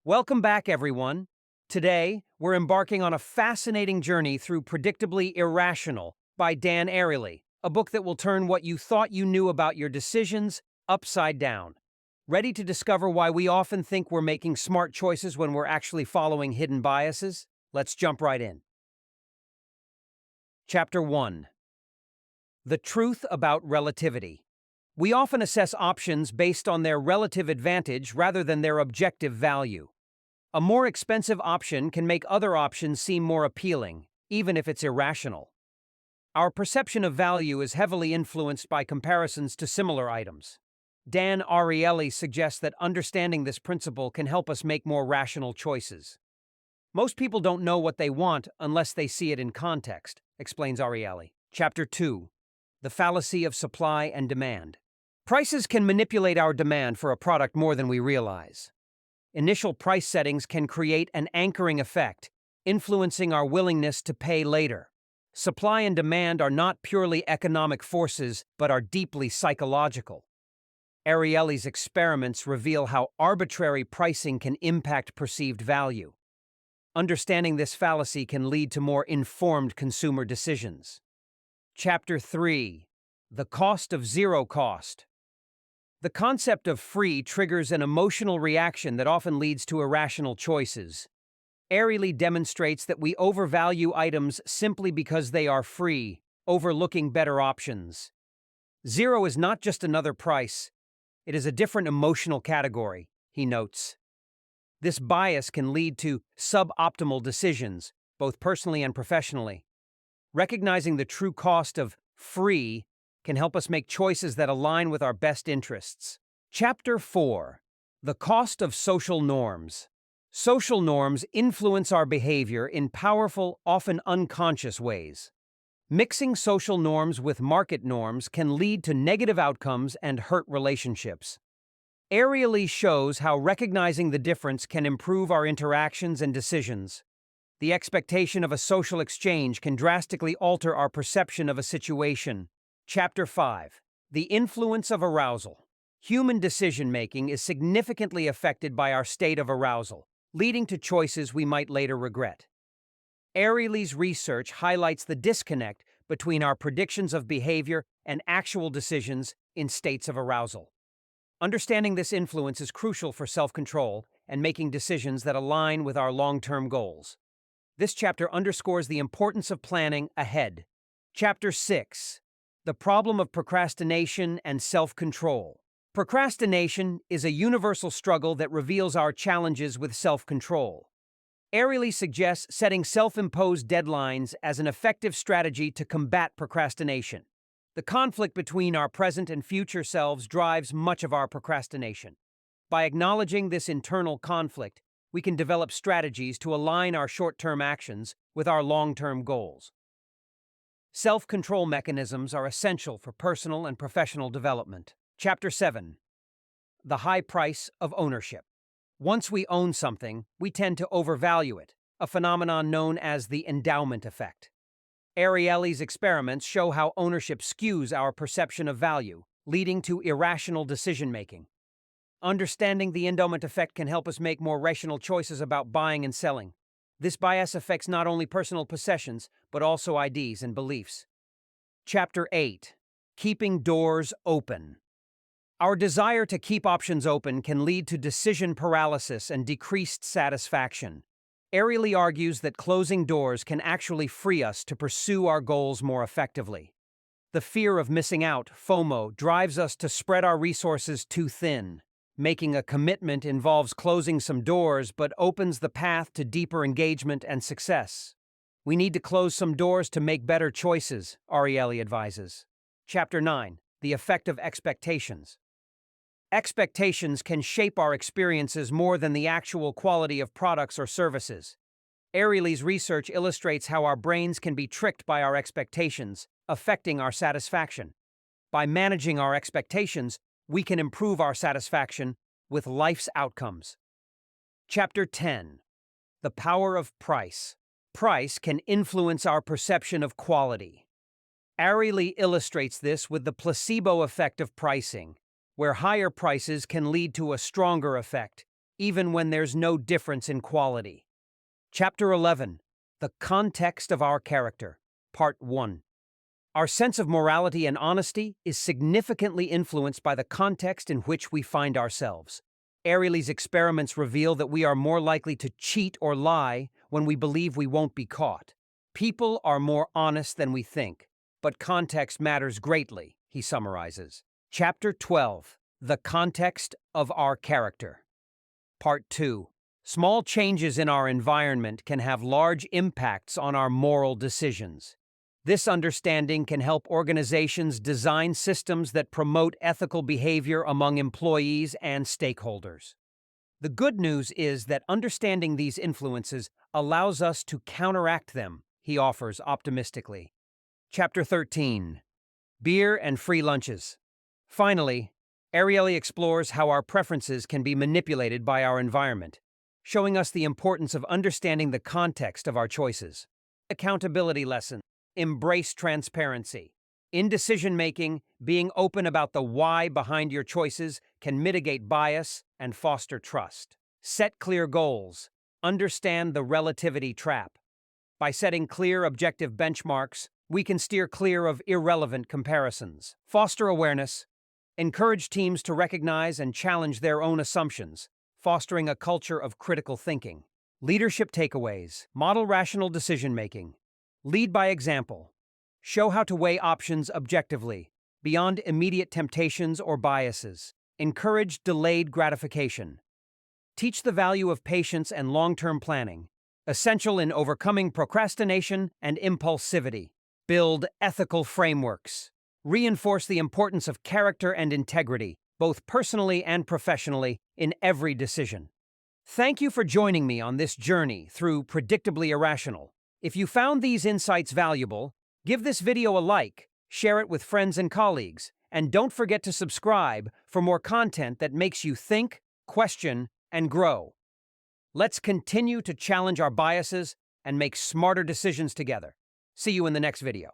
Welcome back, everyone. Today, we're embarking on a fascinating journey through Predictably Irrational by Dan Ariely, a book that will turn what you thought you knew about your decisions upside down. Ready to discover why we often think we're making smart choices when we're actually following hidden biases? Let's jump right in. Chapter 1. The Truth About Relativity. We often assess options based on their relative advantage rather than their objective value. A more expensive option can make other options seem more appealing, even if it's irrational. Our perception of value is heavily influenced by comparisons to similar items. Dan Ariely suggests that understanding this principle can help us make more rational choices. Most people don't know what they want unless they see it in context, explains Ariely. Chapter 2. The Fallacy of Supply and Demand. Prices can manipulate our demand for a product more than we realize. Initial price settings can create an anchoring effect, influencing our willingness to pay later. Supply and demand are not purely economic forces, but are deeply psychological. Ariely's experiments reveal how arbitrary pricing can impact perceived value. Understanding this fallacy can lead to more informed consumer decisions. Chapter 3. The Cost of Zero Cost. The concept of free triggers an emotional reaction that often leads to irrational choices. Ariely demonstrates that we overvalue items simply because they are free, overlooking better options. Zero is not just another price, it is a different emotional category, he notes. This bias can lead to suboptimal decisions, both personally and professionally. Recognizing the true cost of free can help us make choices that align with our best interests. Chapter 4. The Cost of Social Norms. Social norms influence our behavior in powerful, often unconscious ways. Mixing social norms with market norms can lead to negative outcomes and hurt relationships. Ariely shows how recognizing the difference can improve our interactions and decisions. The expectation of a social exchange can drastically alter our perception of a situation. Chapter 5. The Influence of Arousal. Human decision-making is significantly affected by our state of arousal, leading to choices we might later regret. Ariely's research highlights the disconnect between our predictions of behavior and actual decisions in states of arousal. Understanding this influence is crucial for self-control and making decisions that align with our long-term goals. This chapter underscores the importance of planning ahead. Chapter 6. The Problem of Procrastination and Self-Control. Procrastination is a universal struggle that reveals our challenges with self-control. Ariely suggests setting self-imposed deadlines as an effective strategy to combat procrastination. The conflict between our present and future selves drives much of our procrastination. By acknowledging this internal conflict, we can develop strategies to align our short-term actions with our long-term goals. Self-control mechanisms are essential for personal and professional development. Chapter 7. The High Price of Ownership. Once we own something, we tend to overvalue it, a phenomenon known as the endowment effect. Ariely's experiments show how ownership skews our perception of value, leading to irrational decision-making. Understanding the endowment effect can help us make more rational choices about buying and selling. This bias affects not only personal possessions, but also ideas and beliefs. Chapter 8. Keeping Doors Open. Our desire to keep options open can lead to decision paralysis and decreased satisfaction. Ariely argues that closing doors can actually free us to pursue our goals more effectively. The fear of missing out, FOMO, drives us to spread our resources too thin. Making a commitment involves closing some doors but opens the path to deeper engagement and success. We need to close some doors to make better choices, Ariely advises. Chapter 9. The Effect of Expectations. Expectations can shape our experiences more than the actual quality of products or services. Ariely's research illustrates how our brains can be tricked by our expectations, affecting our satisfaction. By managing our expectations, we can improve our satisfaction with life's outcomes. Chapter 10. The Power of Price. Price can influence our perception of quality. Ariely illustrates this with the placebo effect of pricing, where higher prices can lead to a stronger effect, even when there's no difference in quality. Chapter 11. The Context of Our Character. Part 1. Our sense of morality and honesty is significantly influenced by the context in which we find ourselves. Ariely's experiments reveal that we are more likely to cheat or lie when we believe we won't be caught. People are more honest than we think, but context matters greatly, he summarizes. Chapter 12. The Context of Our Character. Part 2. Small changes in our environment can have large impacts on our moral decisions. This understanding can help organizations design systems that promote ethical behavior among employees and stakeholders. The good news is that understanding these influences allows us to counteract them, he offers optimistically. Chapter 13. Beer and Free Lunches. Finally, Ariely explores how our preferences can be manipulated by our environment, showing us the importance of understanding the context of our choices. Accountability lesson. Embrace transparency. In decision-making, being open about the why behind your choices can mitigate bias and foster trust. Set clear goals. Understand the relativity trap. By setting clear, objective benchmarks, we can steer clear of irrelevant comparisons. Foster awareness. Encourage teams to recognize and challenge their own assumptions, fostering a culture of critical thinking. Leadership takeaways. Model rational decision-making. Lead by example. Show how to weigh options objectively, beyond immediate temptations or biases. Encourage delayed gratification. Teach the value of patience and long-term planning, essential in overcoming procrastination and impulsivity. Build ethical frameworks. Reinforce the importance of character and integrity, both personally and professionally, in every decision. Thank you for joining me on this journey through Predictably Irrational. If you found these insights valuable, give this video a like, share it with friends and colleagues, and don't forget to subscribe for more content that makes you think, question, and grow. Let's continue to challenge our biases and make smarter decisions together. See you in the next video.